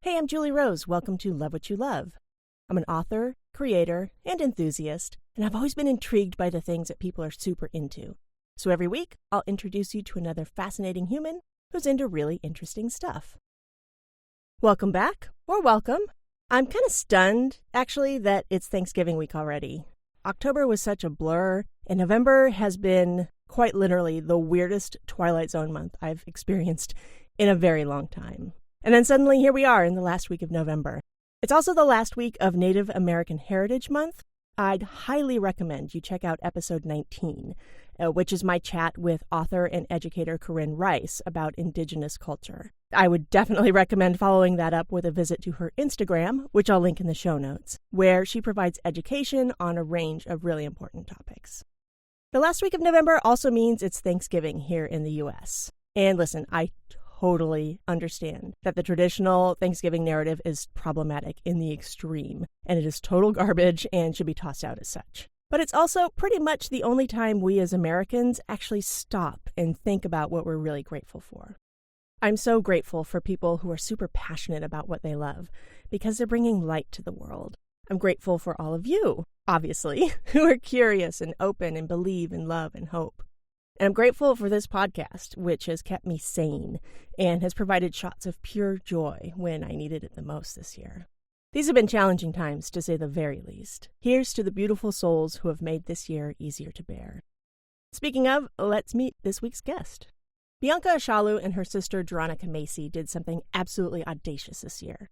Hey, I'm Julie Rose. Welcome to Love What You Love. I'm an author, creator, and enthusiast, and I've always been intrigued by the things that people are super into. So every week, I'll introduce you to another fascinating human who's into really interesting stuff. Welcome back, or welcome. I'm kind of stunned, actually, that it's Thanksgiving week already. October was such a blur, and November has been quite literally the weirdest Twilight Zone month I've experienced in a very long time. And then suddenly here we are in the last week of November. It's also the last week of Native American Heritage Month. I'd highly recommend you check out episode 19, which is my chat with author and educator Corinne Rice about Indigenous culture. I would definitely recommend following that up with a visit to her Instagram, which I'll link in the show notes, where she provides education on a range of really important topics. The last week of November also means it's Thanksgiving here in the U.S. And listen, I totally understand that the traditional Thanksgiving narrative is problematic in the extreme, and it is total garbage and should be tossed out as such. But it's also pretty much the only time we as Americans actually stop and think about what we're really grateful for. I'm so grateful for people who are super passionate about what they love because they're bringing light to the world. I'm grateful for all of you, obviously, who are curious and open and believe in love and hope. And I'm grateful for this podcast, which has kept me sane and has provided shots of pure joy when I needed it the most this year. These have been challenging times, to say the very least. Here's to the beautiful souls who have made this year easier to bear. Speaking of, let's meet this week's guest. Bianca Ashaolu and her sister Jeronica Macey did something absolutely audacious this year.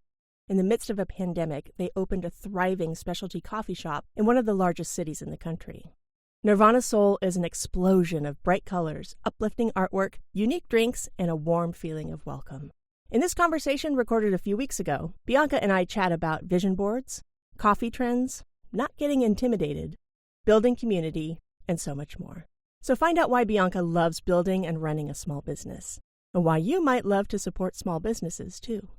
In the midst of a pandemic, they opened a thriving specialty coffee shop in one of the largest cities in the country. Nirvanasoul is an explosion of bright colors, uplifting artwork, unique drinks, and a warm feeling of welcome. In this conversation recorded a few weeks ago, Bianca and I chat about vision boards, coffee trends, not getting intimidated, building community, and so much more. So find out why Bianca loves building and running a small business, and why you might love to support small businesses too.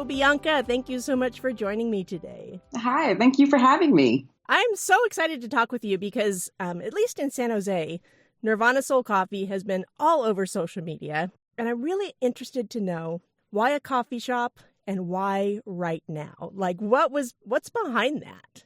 Bianca, thank you so much for joining me today. Hi, thank you for having me. I'm so excited to talk with you because, at least in San Jose, Nirvanasoul Coffee has been all over social media, and I'm really interested to know why a coffee shop and why right now? Like, what's behind that?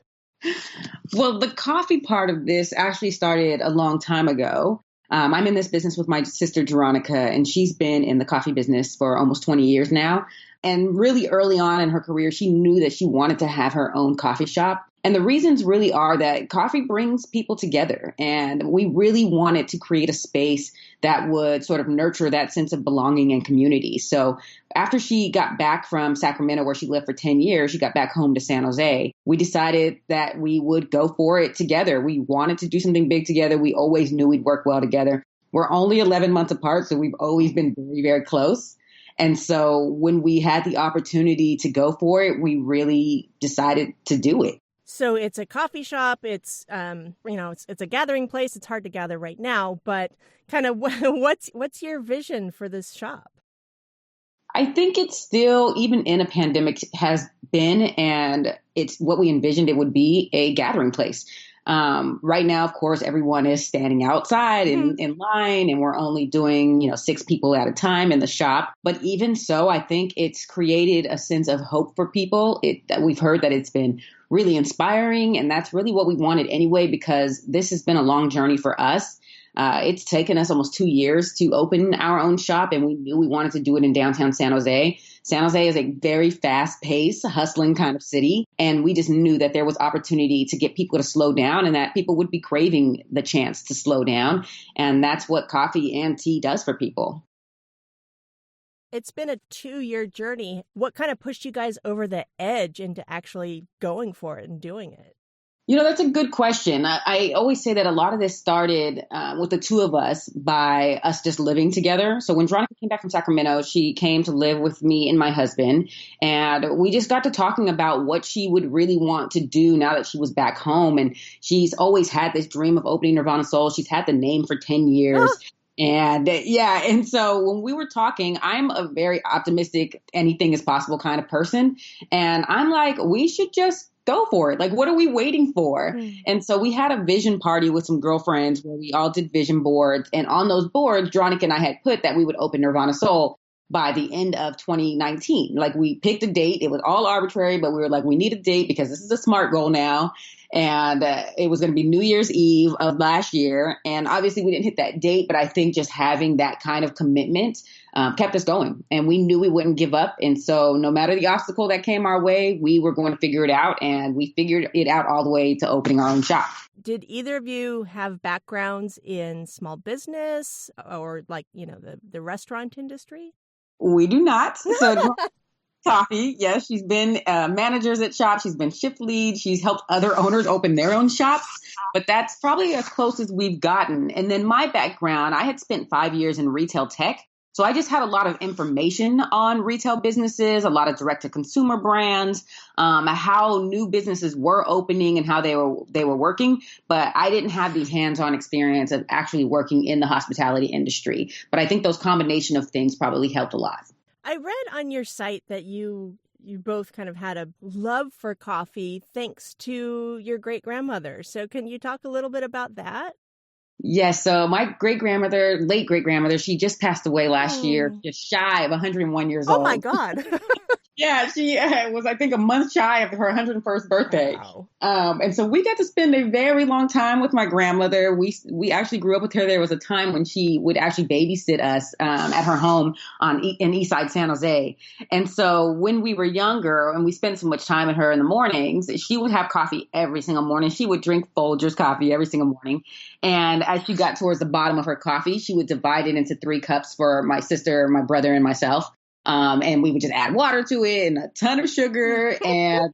Well, the coffee part of this actually started a long time ago. I'm in this business with my sister, Jeronica, and she's been in the coffee business for almost 20 years now. And really early on in her career, she knew that she wanted to have her own coffee shop. And the reasons really are that coffee brings people together. And we really wanted to create a space that would sort of nurture that sense of belonging and community. So after she got back from Sacramento, where she lived for 10 years, she got back home to San Jose. We decided that we would go for it together. We wanted to do something big together. We always knew we'd work well together. We're only 11 months apart, so we've always been very, very close. And so when we had the opportunity to go for it, we really decided to do it. So it's a coffee shop. It's, it's a gathering place. It's hard to gather right now, but kind of what's your vision for this shop? I think it's still, even in a pandemic, has been, and it's what we envisioned it would be, a gathering place. Right now, of course, everyone is standing outside in line, and we're only doing, 6 people at a time in the shop. But even so, I think it's created a sense of hope for people. That we've heard that it's been really inspiring, and that's really what we wanted anyway, because this has been a long journey for us. It's taken us almost 2 years to open our own shop, and we knew we wanted to do it in downtown San Jose. San Jose is a very fast-paced, hustling kind of city, and we just knew that there was opportunity to get people to slow down and that people would be craving the chance to slow down, and that's what coffee and tea does for people. It's been a 2-year journey. What kind of pushed you guys over the edge into actually going for it and doing it? That's a good question. I always say that a lot of this started with the two of us by us just living together. So when Jeronica came back from Sacramento, she came to live with me and my husband. And we just got to talking about what she would really want to do now that she was back home. And she's always had this dream of opening Nirvanasoul. She's had the name for 10 years. And so when we were talking, I'm a very optimistic, anything is possible kind of person. And I'm like, we should just go for it. Like, what are we waiting for? And so we had a vision party with some girlfriends where we all did vision boards. And on those boards, Jeronica and I had put that we would open Nirvana Soul by the end of 2019. Like, we picked a date. It was all arbitrary, but we were like, we need a date because this is a SMART goal now. And it was going to be New Year's Eve of last year. And obviously we didn't hit that date, but I think just having that kind of commitment kept us going. And we knew we wouldn't give up. And so no matter the obstacle that came our way, we were going to figure it out. And we figured it out all the way to opening our own shop. Did either of you have backgrounds in small business or like, the restaurant industry? We do not. So coffee. Yes, she's been managers at shops. She's been shift lead. She's helped other owners open their own shops. But that's probably as close as we've gotten. And then my background, I had spent 5 years in retail tech. So I just had a lot of information on retail businesses, a lot of direct to consumer brands, how new businesses were opening and how they were working. But I didn't have the hands-on experience of actually working in the hospitality industry. But I think those combination of things probably helped a lot. I read on your site that you both kind of had a love for coffee thanks to your great-grandmother. So can you talk a little bit about that? Yes. So my great-grandmother, late great-grandmother, she just passed away last year, just shy of 101 years old. Oh, my God. Yeah, she was, I think, a month shy of her 101st birthday. Wow. And so we got to spend a very long time with my grandmother. We actually grew up with her. There was a time when she would actually babysit us at her home in Eastside San Jose. And so when we were younger and we spent so much time with her in the mornings, she would have coffee every single morning. She would drink Folgers coffee every single morning. And as she got towards the bottom of her coffee, she would divide it into 3 cups for my sister, my brother, and myself. And we would just add water to it and a ton of sugar. And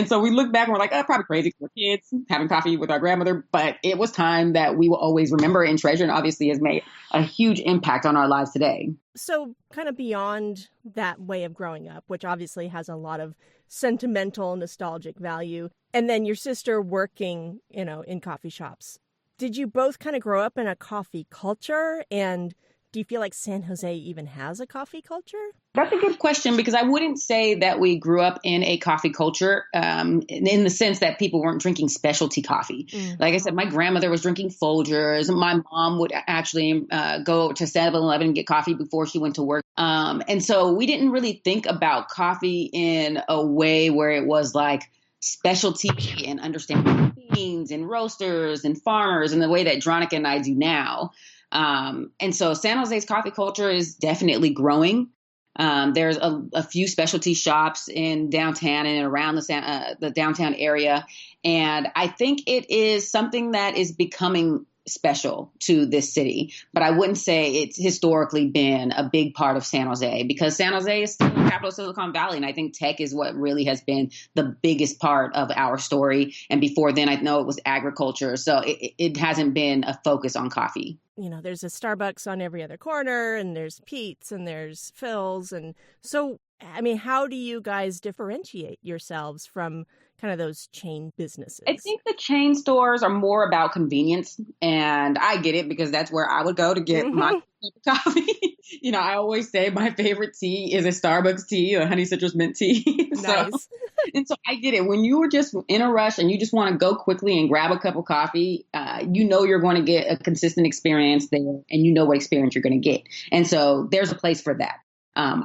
so we look back and we're like, oh, probably crazy for kids having coffee with our grandmother. But it was time that we will always remember and treasure, and obviously has made a huge impact on our lives today. So kind of beyond that way of growing up, which obviously has a lot of sentimental, nostalgic value, and then your sister working, in coffee shops. Did you both kind of grow up in a coffee culture? And do you feel like San Jose even has a coffee culture? That's a good question, because I wouldn't say that we grew up in a coffee culture in the sense that people weren't drinking specialty coffee. Like I said, my grandmother was drinking Folgers. My mom would actually go to 7-Eleven and get coffee before she went to work. And so we didn't really think about coffee in a way where it was like specialty and understanding beans and roasters and farmers in the way that Jeronica and I do now. And so San Jose's coffee culture is definitely growing. There's a few specialty shops in downtown and around the downtown area. And I think it is something that is becoming special to this city. But I wouldn't say it's historically been a big part of San Jose, because San Jose is still the capital of Silicon Valley. And I think tech is what really has been the biggest part of our story. And before then, I know it was agriculture. So it hasn't been a focus on coffee. There's a Starbucks on every other corner, and there's Pete's, and there's Phil's. And so, how do you guys differentiate yourselves from kind of those chain businesses? I think the chain stores are more about convenience, and I get it, because that's where I would go to get my cup of coffee. I always say my favorite tea is a Starbucks tea, a honey citrus mint tea. Nice. And so I get it. When you were just in a rush and you just want to go quickly and grab a cup of coffee, you're going to get a consistent experience there, and what experience you're going to get. And so there's a place for that.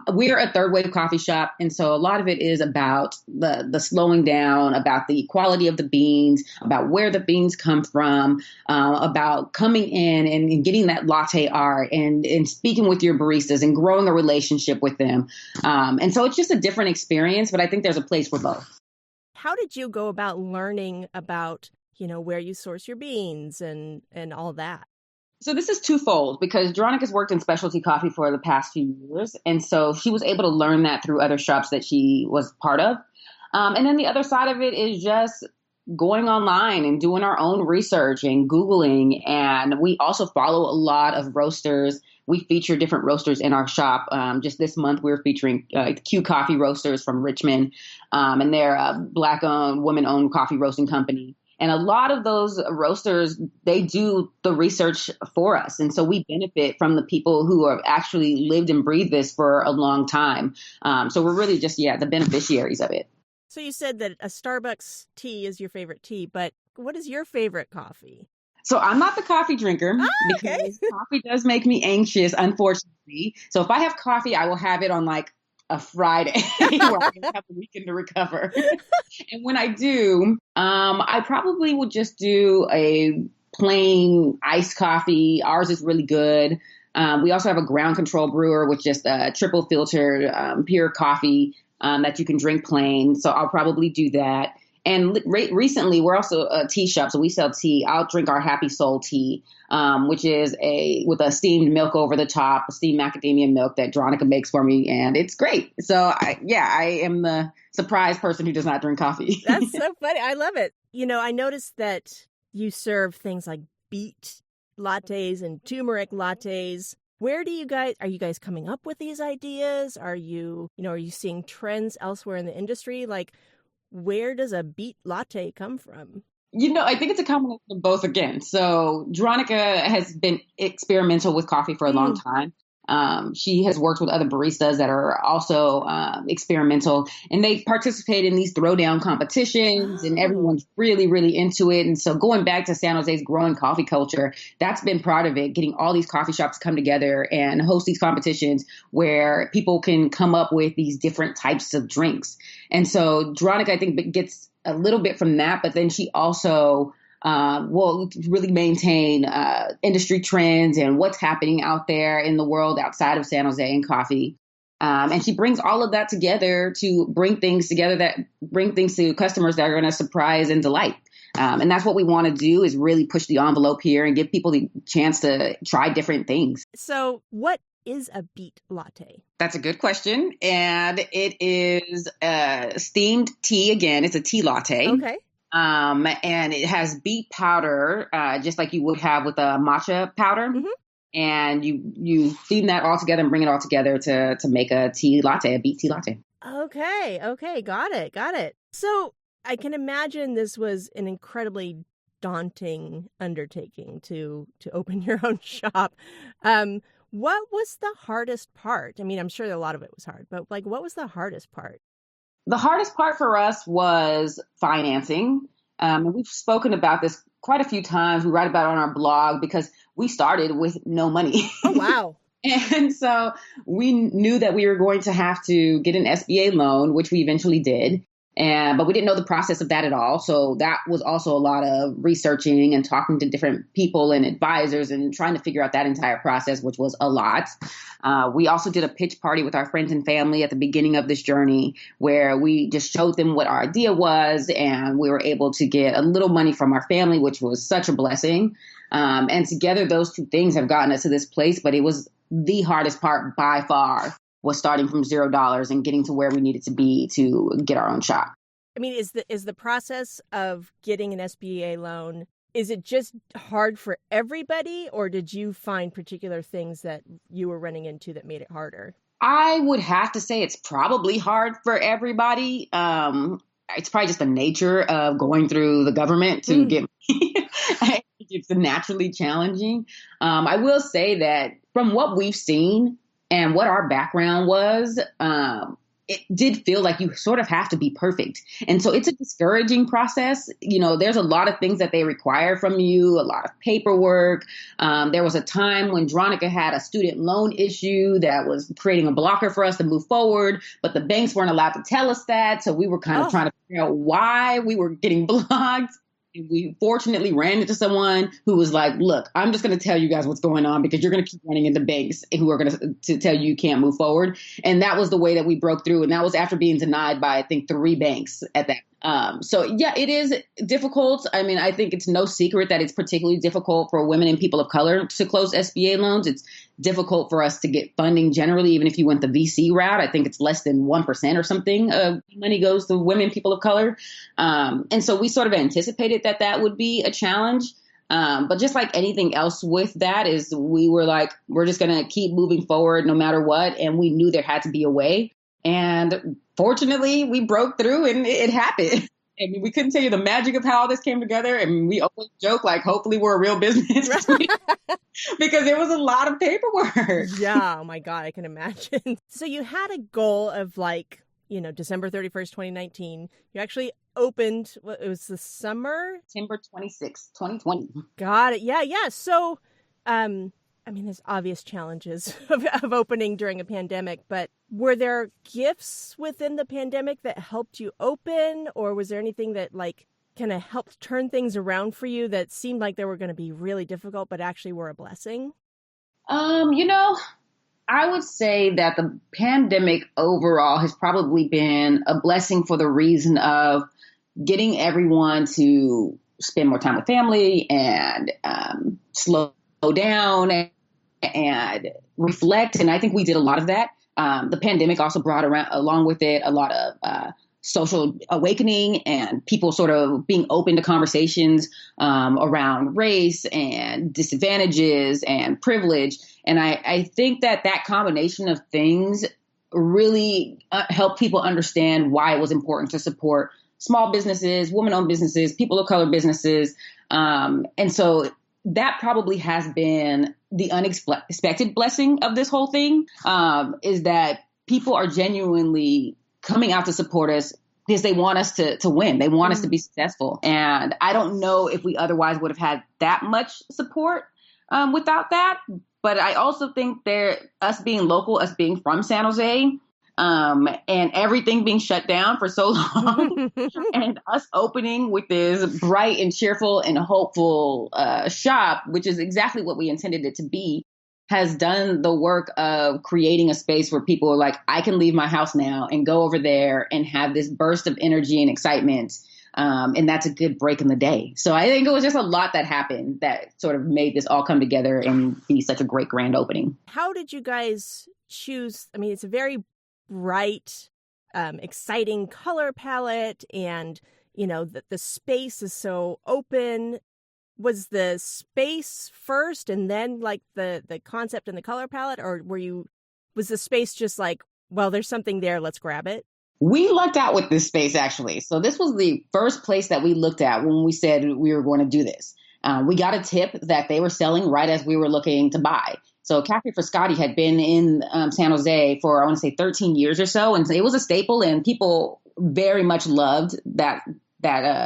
We're a third wave coffee shop. And so a lot of it is about the slowing down, about the quality of the beans, about where the beans come from, about coming in and getting that latte art and speaking with your baristas and growing a relationship with them. And so it's just a different experience, but I think there's a place for both. How did you go about learning about, where you source your beans and all that? So this is twofold, because Jeronica's worked in specialty coffee for the past few years. And so she was able to learn that through other shops that she was part of. And then the other side of it is just going online and doing our own research and Googling. And we also follow a lot of roasters. We feature different roasters in our shop. Just this month, we're featuring Q Coffee Roasters from Richmond. And they're a Black-owned, woman-owned coffee roasting company. And a lot of those roasters, they do the research for us. And so we benefit from the people who have actually lived and breathed this for a long time. So we're really just, the beneficiaries of it. So you said that a Starbucks tea is your favorite tea, but what is your favorite coffee? So I'm not the coffee drinker because coffee does make me anxious, unfortunately. So if I have coffee, I will have it on like a Friday where I have a weekend to recover. And when I do, I probably would just do a plain iced coffee. Ours is really good. We also have a ground control brewer with just a triple filtered pure coffee that you can drink plain. So I'll probably do that. And recently, we're also a tea shop, so we sell tea. I'll drink our Happy Soul tea, which is with a steamed milk over the top, steamed macadamia milk that Jeronica makes for me, and it's great. So, I am the surprised person who does not drink coffee. That's so funny. I love it. I noticed that you serve things like beet lattes and turmeric lattes. Where are you guys coming up with these ideas? Are you seeing trends elsewhere in the industry? Like, where does a beet latte come from? I think it's a combination of both again. So Jeronica has been experimental with coffee for a long time. She has worked with other baristas that are also experimental, and they participate in these throwdown competitions, and everyone's really, really into it. And so going back to San Jose's growing coffee culture, that's been part of it, getting all these coffee shops to come together and host these competitions where people can come up with these different types of drinks. And so Jeronica, I think, gets a little bit from that, but then she also will really maintain industry trends and what's happening out there in the world outside of San Jose and coffee. And she brings all of that together to bring things to customers that are going to surprise and delight. And that's what we want to do, is really push the envelope here and give people the chance to try different things. So what is a beet latte? That's a good question. And it is steamed tea. Again, it's a tea latte. Okay. And it has beet powder, just like you would have with a matcha powder. Mm-hmm. And you steam that all together and bring it all together to make a tea latte, a beet tea latte. Okay. Got it. So I can imagine this was an incredibly daunting undertaking to open your own shop. What was the hardest part? I mean, I'm sure a lot of it was hard, but what was the hardest part? The hardest part for us was financing. And we've spoken about this quite a few times. We write about it on our blog because we started with no money. Oh, wow. And so we knew that we were going to have to get an SBA loan, which we eventually did. But we didn't know the process of that at all. So that was also a lot of researching and talking to different people and advisors and trying to figure out that entire process, which was a lot. We also did a pitch party with our friends and family at the beginning of this journey, where we just showed them what our idea was, and we were able to get a little money from our family, which was such a blessing. And together, those two things have gotten us to this place. But it was the hardest part by far, was starting from $0 and getting to where we needed to be to get our own shop. I mean, is the process of getting an SBA loan, is it just hard for everybody, or did you find particular things that you were running into that made it harder? I would have to say it's probably hard for everybody. It's probably just the nature of going through the government to get it's naturally challenging. I will say that from what we've seen and what our background was, it did feel like you sort of have to be perfect. And so it's a discouraging process. There's a lot of things that they require from you, a lot of paperwork. There was a time when Jeronica had a student loan issue that was creating a blocker for us to move forward, but the banks weren't allowed to tell us that. So we were kind of trying to figure out why we were getting blocked. We fortunately ran into someone who was like, look, I'm just going to tell you guys what's going on, because you're going to keep running into banks who are going to tell you can't move forward. And that was the way that we broke through. And that was after being denied by, I think, 3 banks at that. It is difficult. I mean, I think it's no secret that it's particularly difficult for women and people of color to close SBA loans. It's difficult for us to get funding generally, even if you went the VC route. I think it's less than 1% or something of money goes to women, people of color. And so we sort of anticipated that would be a challenge. But just like anything else with that, is we were like, we're just going to keep moving forward no matter what. And we knew there had to be a way. And fortunately, we broke through and it happened. I mean, we couldn't tell you the magic of how all this came together. And we always joke, like, hopefully we're a real business because there was a lot of paperwork. Yeah. Oh my God. I can imagine. So you had a goal of like, December 31st, 2019. You actually opened, it was the summer? September 26th, 2020. Got it. Yeah. Yeah. So, there's obvious challenges of opening during a pandemic, but were there gifts within the pandemic that helped you open, or was there anything that like kind of helped turn things around for you that seemed like they were going to be really difficult, but actually were a blessing? I would say that the pandemic overall has probably been a blessing for the reason of getting everyone to spend more time with family and slow down and reflect. And I think we did a lot of that. The pandemic also brought along with it a lot of social awakening and people sort of being open to conversations around race and disadvantages and privilege. And I think that combination of things really helped people understand why it was important to support small businesses, women-owned businesses, people of color businesses. And so that probably has been the unexpected blessing of this whole thing, is that people are genuinely coming out to support us because they want us to win. They want us to be successful. And I don't know if we otherwise would have had that much support without that. But I also think us being local, us being from San Jose, and everything being shut down for so long and us opening with this bright and cheerful and hopeful shop, which is exactly what we intended it to be, has done the work of creating a space where people are like, I can leave my house now and go over there and have this burst of energy and excitement. And that's a good break in the day. So I think it was just a lot that happened that sort of made this all come together and be such a great grand opening. How did you guys choose? I mean, it's a very bright, exciting color palette, and, the space is so open. Was the space first and then like the concept and the color palette, or was the space just like, well, there's something there, let's grab it? We lucked out with this space, actually. So this was the first place that we looked at when we said we were going to do this. We got a tip that they were selling right as we were looking to buy. So Cafe Frascati had been in San Jose for, I want to say, 13 years or so. And it was a staple, and people very much loved that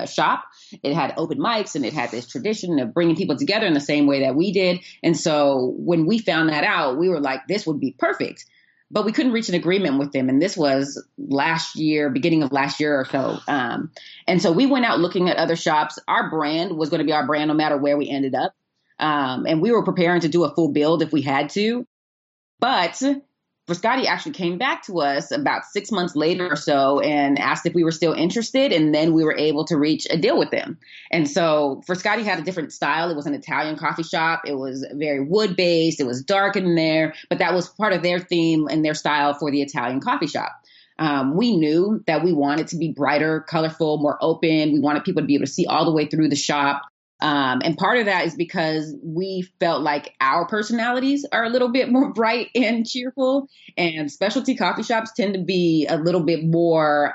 shop. It had open mics, and it had this tradition of bringing people together in the same way that we did. And so when we found that out, we were like, this would be perfect. But we couldn't reach an agreement with them. And this was last year, beginning of last year or so. And so we went out looking at other shops. Our brand was going to be our brand no matter where we ended up. And we were preparing to do a full build if we had to. But Frascati actually came back to us about 6 months later or so and asked if we were still interested. And then we were able to reach a deal with them. And so Frascati had a different style. It was an Italian coffee shop. It was very wood-based. It was dark in there. But that was part of their theme and their style for the Italian coffee shop. We knew that we wanted to be brighter, colorful, more open. We wanted people to be able to see all the way through the shop. And part of that is because we felt like our personalities are a little bit more bright and cheerful, and specialty coffee shops tend to be a little bit more,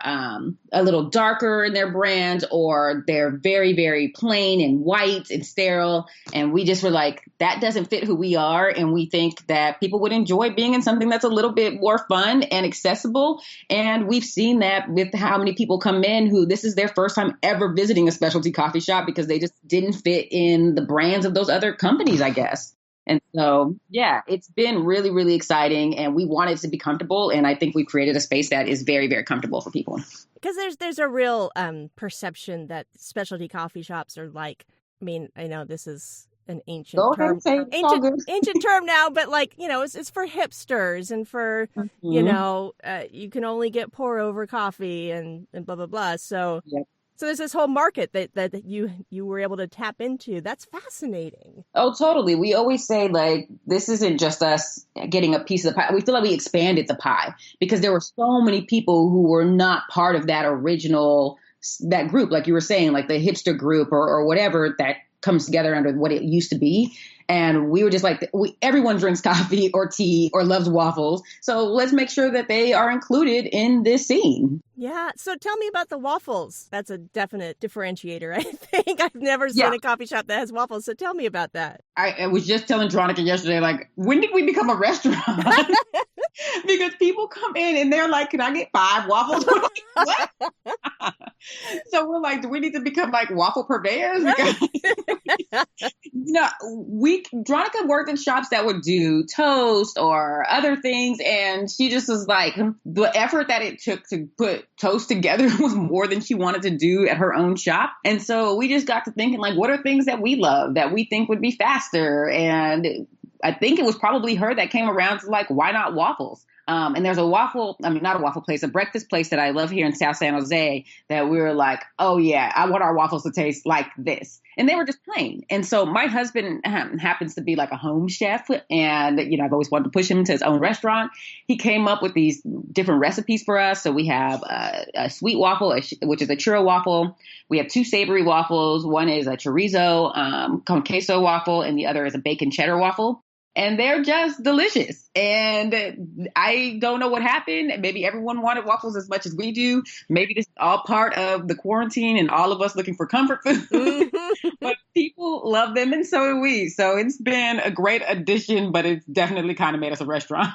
a little darker in their brands, or they're very, very plain and white and sterile. And we just were like, that doesn't fit who we are. And we think that people would enjoy being in something that's a little bit more fun and accessible. And we've seen that with how many people come in who this is their first time ever visiting a specialty coffee shop because they just didn't fit in the brands of those other companies, I guess. And so, yeah, it's been really, really exciting, and we wanted to be comfortable. And I think we created a space that is very, very comfortable for people. Because there's a real perception that specialty coffee shops are like, I mean, I know this is an ancient term now, but like, it's for hipsters and for, you can only get pour over coffee and blah, blah, blah. So, yep. So there's this whole market that you were able to tap into. That's fascinating. Oh, totally. We always say, like, this isn't just us getting a piece of the pie. We feel like we expanded the pie because there were so many people who were not part of that that group, like you were saying, like the hipster group or whatever that comes together under what it used to be. And we were just like, everyone drinks coffee or tea or loves waffles. So let's make sure that they are included in this scene. Yeah. So tell me about the waffles. That's a definite differentiator, I think. I've never Yeah. seen a coffee shop that has waffles. So tell me about that. I was just telling Jeronica yesterday, like, when did we become a restaurant? Because people come in and they're like, can I get 5 waffles? We're like, what? So we're like, do we need to become like waffle purveyors? Because, Jeronica worked in shops that would do toast or other things. And she just was like, the effort that it took to put toast together was more than she wanted to do at her own shop. And so we just got to thinking, like, what are things that we love that we think would be faster? And I think it was probably her that came around to like, why not waffles? And there's not a waffle place, a breakfast place that I love here in South San Jose that we were like, oh yeah, I want our waffles to taste like this. And they were just plain. And so my husband happens to be like a home chef. And, I've always wanted to push him to his own restaurant. He came up with these different recipes for us. So we have a sweet waffle, which is a churro waffle. We have 2 savory waffles. One is a chorizo con queso waffle, and the other is a bacon cheddar waffle. And they're just delicious. And I don't know what happened. Maybe everyone wanted waffles as much as we do. Maybe this is all part of the quarantine and all of us looking for comfort food. Mm-hmm. But people love them, and so do we. So it's been a great addition, but it's definitely kind of made us a restaurant.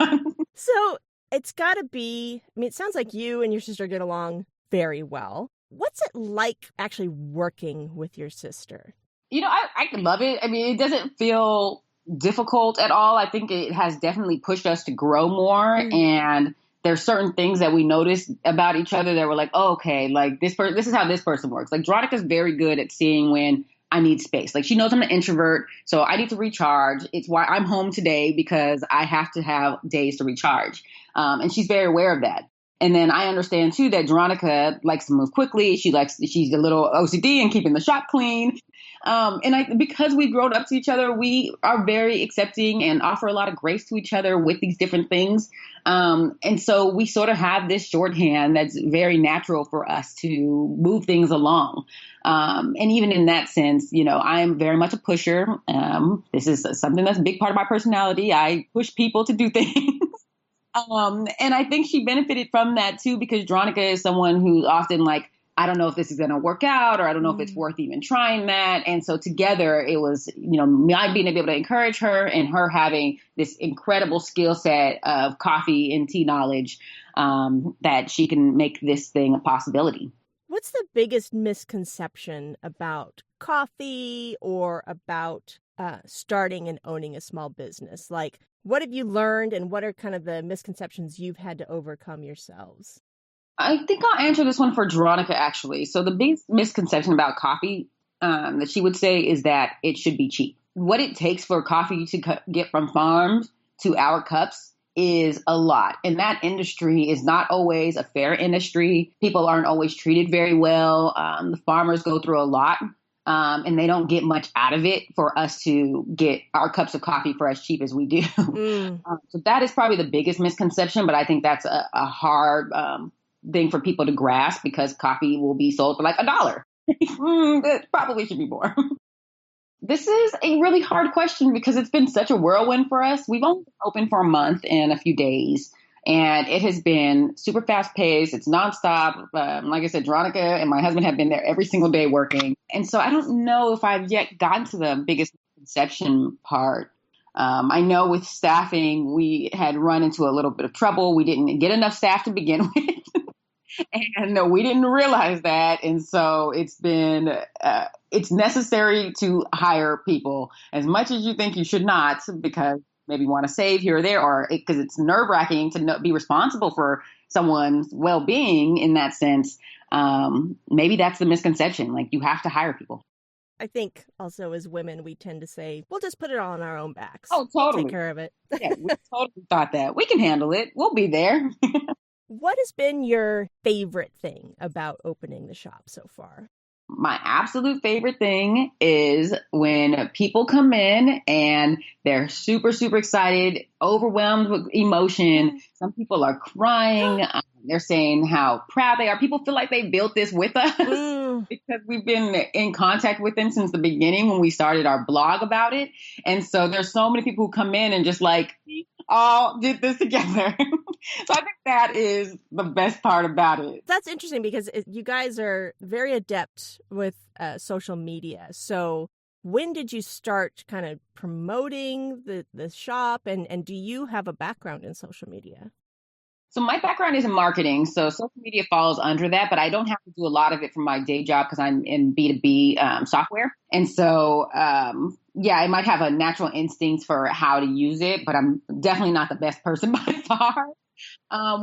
So it's got to be, it sounds like you and your sister get along very well. What's it like actually working with your sister? I love it. It doesn't feel difficult at all. I think it has definitely pushed us to grow more. Mm-hmm. And there's certain things that we noticed about each other that were like, oh, okay, like this is how this person works. Like Jeronica's very good at seeing when I need space. Like she knows I'm an introvert, so I need to recharge. It's why I'm home today, because I have to have days to recharge. And she's very aware of that. And then I understand too that Jeronica likes to move quickly. She's a little OCD in keeping the shop clean. Because we've grown up to each other, we are very accepting and offer a lot of grace to each other with these different things. And so we sort of have this shorthand that's very natural for us to move things along. And even in that sense, I'm very much a pusher. This is something that's a big part of my personality. I push people to do things. And I think she benefited from that too, because Jeronica is someone who's often like, I don't know if this is going to work out, or I don't know if it's worth even trying that. And so together it was, me being able to encourage her and her having this incredible skill set of coffee and tea knowledge, that she can make this thing a possibility. What's the biggest misconception about coffee or about starting and owning a small business? Like, what have you learned, and what are kind of the misconceptions you've had to overcome yourselves? I think I'll answer this one for Jeronica, actually. So the biggest misconception about coffee that she would say is that it should be cheap. What it takes for coffee to get from farms to our cups is a lot. And that industry is not always a fair industry. People aren't always treated very well. The farmers go through a lot. And they don't get much out of it for us to get our cups of coffee for as cheap as we do. So that is probably the biggest misconception, but I think that's a hard thing for people to grasp, because coffee will be sold for like $1. It probably should be more. This is a really hard question because it's been such a whirlwind for us. We've only been open for a month and a few days. And it has been super fast paced. It's nonstop. Like I said, Jeronica and my husband have been there every single day working. And so I don't know if I've yet gotten to the biggest conception part. I know with staffing, we had run into a little bit of trouble. We didn't get enough staff to begin with. And we didn't realize that. And so it's necessary to hire people as much as you think you should not, because maybe want to save here or there, or because it's nerve-wracking to be responsible for someone's well-being in that sense. Maybe that's the misconception. Like, you have to hire people. I think also as women, we tend to say, we'll just put it all on our own backs. Oh, totally. We'll take care of it. Yeah, we totally thought that. We can handle it. We'll be there. What has been your favorite thing about opening the shop so far? My absolute favorite thing is when people come in and they're super, super excited, overwhelmed with emotion. Some people are crying. They're saying how proud they are. People feel like they built this with us because we've been in contact with them since the beginning when we started our blog about it. And so there's so many people who come in and just like, we all did this together. So I think that is the best part about it. That's interesting because you guys are very adept with social media. So when did you start kind of promoting the shop? And do you have a background in social media? So my background is in marketing, so social media falls under that, but I don't have to do a lot of it for my day job because I'm in B2B software. And so, yeah, I might have a natural instinct for how to use it, but I'm definitely not the best person by far.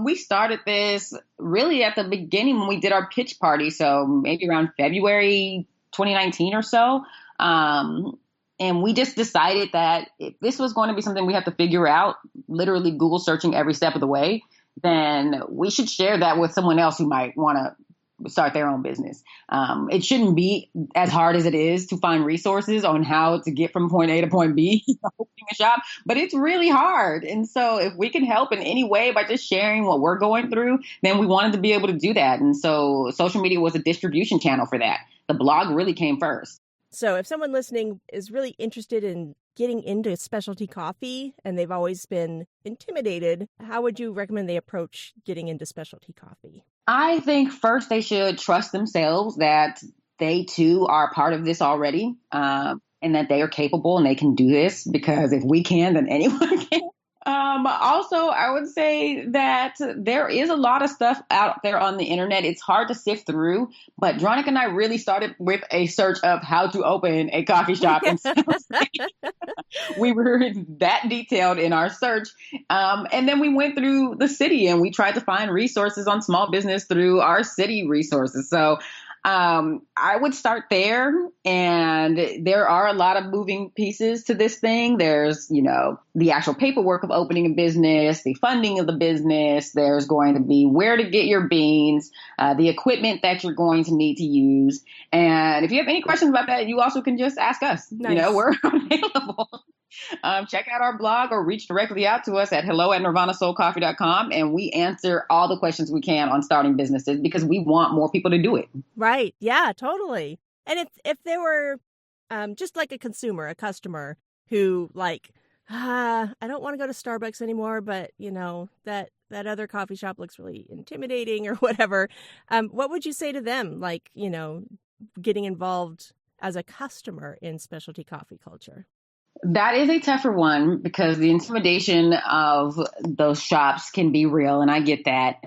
We started this really at the beginning when we did our pitch party, so maybe around February 2019 or so. And we just decided that if this was going to be something we have to figure out, literally Google searching every step of the way, then we should share that with someone else who might want to start their own business. It shouldn't be as hard as it is to find resources on how to get from point A to point B, opening a shop, but it's really hard. And so if we can help in any way by just sharing what we're going through, then we wanted to be able to do that. And so social media was a distribution channel for that. The blog really came first. So if someone listening is really interested in getting into specialty coffee and they've always been intimidated, how would you recommend they approach getting into specialty coffee? I think first they should trust themselves that they too are part of this already, and that they are capable and they can do this, because if we can, then anyone can. Also, I would say that there is a lot of stuff out there on the internet. It's hard to sift through, but Jeronica and I really started with a search of how to open a coffee shop. And so we were that detailed in our search. And then we went through the city and we tried to find resources on small business through our city resources. So I would start there, and there are a lot of moving pieces to this thing. There's, the actual paperwork of opening a business, the funding of the business. There's going to be where to get your beans, the equipment that you're going to need to use. And if you have any questions about that, you also can just ask us. Nice. We're available. Check out our blog or reach directly out to us at hello@nirvanasoulcoffee.com, and we answer all the questions we can on starting businesses because we want more people to do it. Right. Yeah, totally. And if there were just like a customer who I don't want to go to Starbucks anymore, but that other coffee shop looks really intimidating or whatever, what would you say to them? Getting involved as a customer in specialty coffee culture? That is a tougher one because the intimidation of those shops can be real, and I get that.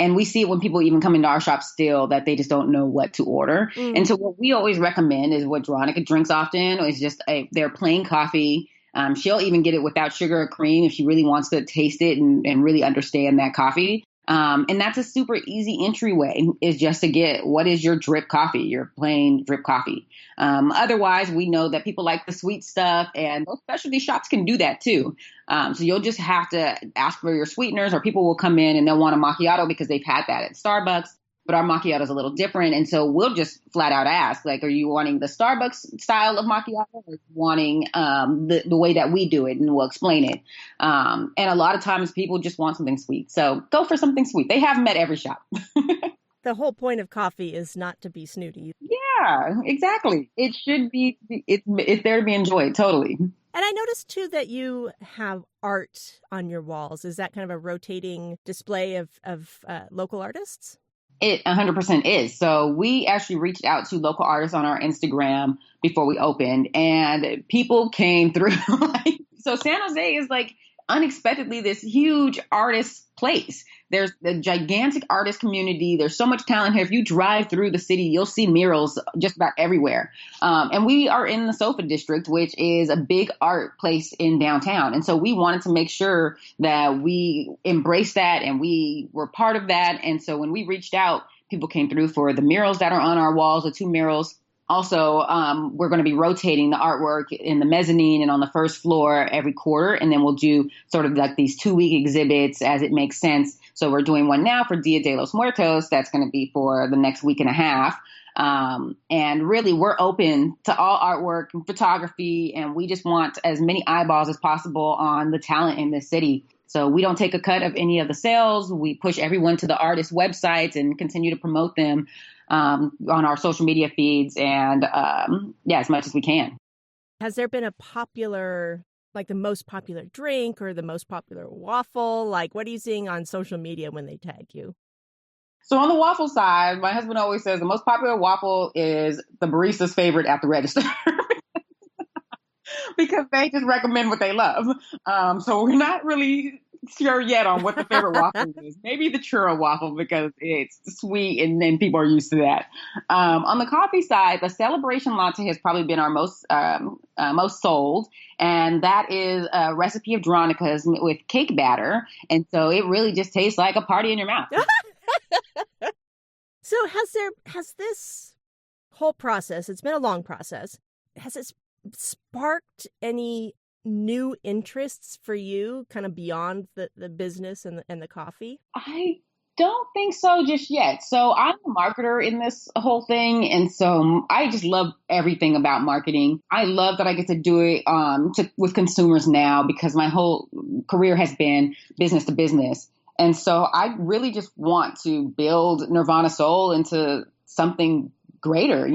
And we see it when people even come into our shop still, that they just don't know what to order. And so what we always recommend is what Jeronica drinks often is just their plain coffee. She'll even get it without sugar or cream if she really wants to taste it and really understand that coffee. And that's a super easy entryway, is just to get what is your drip coffee, your plain drip coffee. Otherwise, we know that people like the sweet stuff, and those specialty shops can do that too. So you'll just have to ask for your sweeteners, or people will come in and they'll want a macchiato because they've had that at Starbucks. But our macchiato is a little different. And so we'll just flat out ask, are you wanting the Starbucks style of macchiato, or wanting the way that we do it? And we'll explain it. And a lot of times people just want something sweet. So go for something sweet. They have them at every shop. The whole point of coffee is not to be snooty. Yeah, exactly. It should be, it's there to be enjoyed. Totally. And I noticed too that you have art on your walls. Is that kind of a rotating display of local artists? It 100% is. So we actually reached out to local artists on our Instagram before we opened, and people came through. So San Jose is unexpectedly this huge artist place. There's a gigantic artist community. There's so much talent here. If you drive through the city, you'll see murals just about everywhere. And we are in the Sofa District, which is a big art place in downtown. And so we wanted to make sure that we embraced that and we were part of that. And so when we reached out, people came through for the murals that are on our walls, the 2 murals. Also, we're going to be rotating the artwork in the mezzanine and on the first floor every quarter. And then we'll do sort of these 2-week exhibits as it makes sense. So we're doing one now for Dia de los Muertos. That's going to be for the next week and a half. And really, we're open to all artwork and photography. And we just want as many eyeballs as possible on the talent in this city. So we don't take a cut of any of the sales. We push everyone to the artist websites and continue to promote them on our social media feeds and as much as we can. Has there been a popular, like the most popular drink or the most popular waffle? Like, what are you seeing on social media when they tag you? So on the waffle side, my husband always says the most popular waffle is the barista's favorite at the register. Because they just recommend what they love. So we're not really sure yet on what the favorite waffle is. Maybe the churro waffle because it's sweet and people are used to that. On the coffee side, the celebration latte has probably been our most sold. And that is a recipe of Jeronica's with cake batter. And so it really just tastes like a party in your mouth. So has this whole process, it's been a long process, has it sparked any new interests for you kind of beyond the business and the coffee? I don't think so just yet. So I'm a marketer in this whole thing. And so I just love everything about marketing. I love that I get to do it with consumers now because my whole career has been business to business. And so I really just want to build Nirvana Soul into something greater.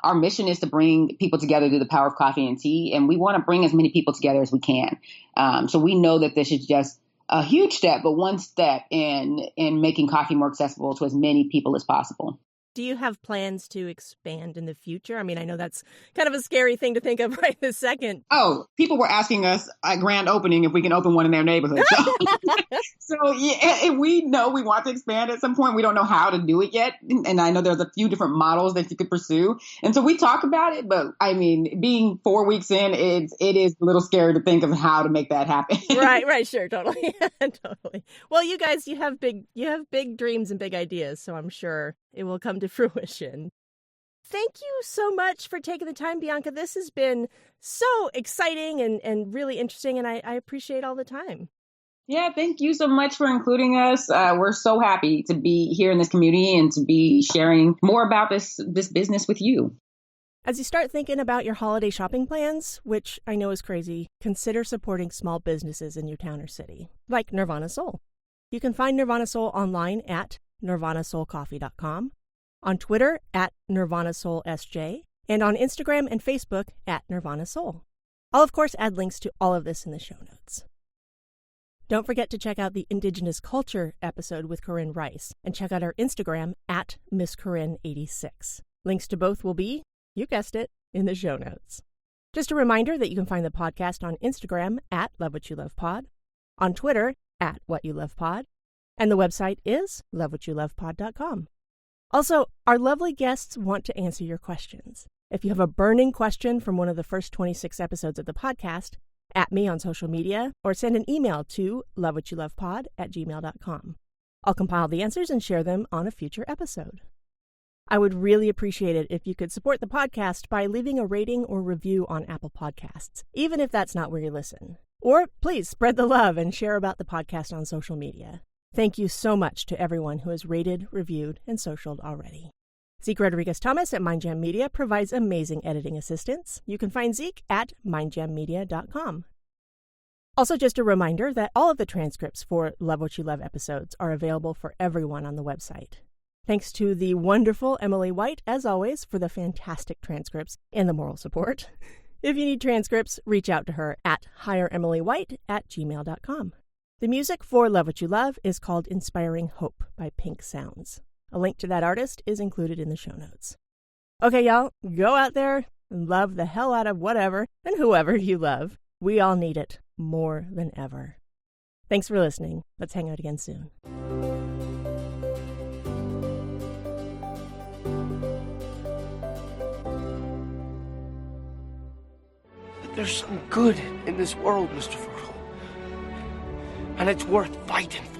Our mission is to bring people together through the power of coffee and tea. And we want to bring as many people together as we can. So we know that this is just a huge step, but one step in making coffee more accessible to as many people as possible. Do you have plans to expand in the future? I mean, I know that's kind of a scary thing to think of right this second. Oh, people were asking us at grand opening if we can open one in their neighborhood. So yeah, we know we want to expand at some point. We don't know how to do it yet. And I know there's a few different models that you could pursue. And so we talk about it. But I mean, being 4 weeks in, it is a little scary to think of how to make that happen. Right. Sure. Totally. Totally. Well, you guys, you have big dreams and big ideas. So I'm sure it will come to fruition. Thank you so much for taking the time, Bianca. This has been so exciting and really interesting, and I appreciate all the time. Yeah, thank you so much for including us. We're so happy to be here in this community and to be sharing more about this business with you. As you start thinking about your holiday shopping plans, which I know is crazy, consider supporting small businesses in your town or city, like Nirvana Soul. You can find Nirvana Soul online at nirvanasoulcoffee.com, on Twitter at nirvanasoulsj, and on Instagram and Facebook at Nirvana Soul. I'll, of course, add links to all of this in the show notes. Don't forget to check out the Indigenous Culture episode with Corinne Rice, and check out our Instagram at MissCorinne86. Links to both will be, you guessed it, in the show notes. Just a reminder that you can find the podcast on Instagram at LoveWhatYouLovePod, on Twitter at WhatYouLovePod, and the website is lovewhatyoulovepod.com. Also, our lovely guests want to answer your questions. If you have a burning question from one of the first 26 episodes of the podcast, at me on social media or send an email to lovewhatyoulovepod@gmail.com. I'll compile the answers and share them on a future episode. I would really appreciate it if you could support the podcast by leaving a rating or review on Apple Podcasts, even if that's not where you listen. Or please spread the love and share about the podcast on social media. Thank you so much to everyone who has rated, reviewed, and socialed already. Zeke Rodriguez-Thomas at Mind Jam Media provides amazing editing assistance. You can find Zeke at mindjammedia.com. Also, just a reminder that all of the transcripts for Love What You Love episodes are available for everyone on the website. Thanks to the wonderful Emily White, as always, for the fantastic transcripts and the moral support. If you need transcripts, reach out to her at hireemilywhite@gmail.com. The music for Love What You Love is called Inspiring Hope by Pink Sounds. A link to that artist is included in the show notes. Okay, y'all, go out there and love the hell out of whatever and whoever you love. We all need it more than ever. Thanks for listening. Let's hang out again soon. There's some good in this world, Mr. Frodo. And it's worth fighting for.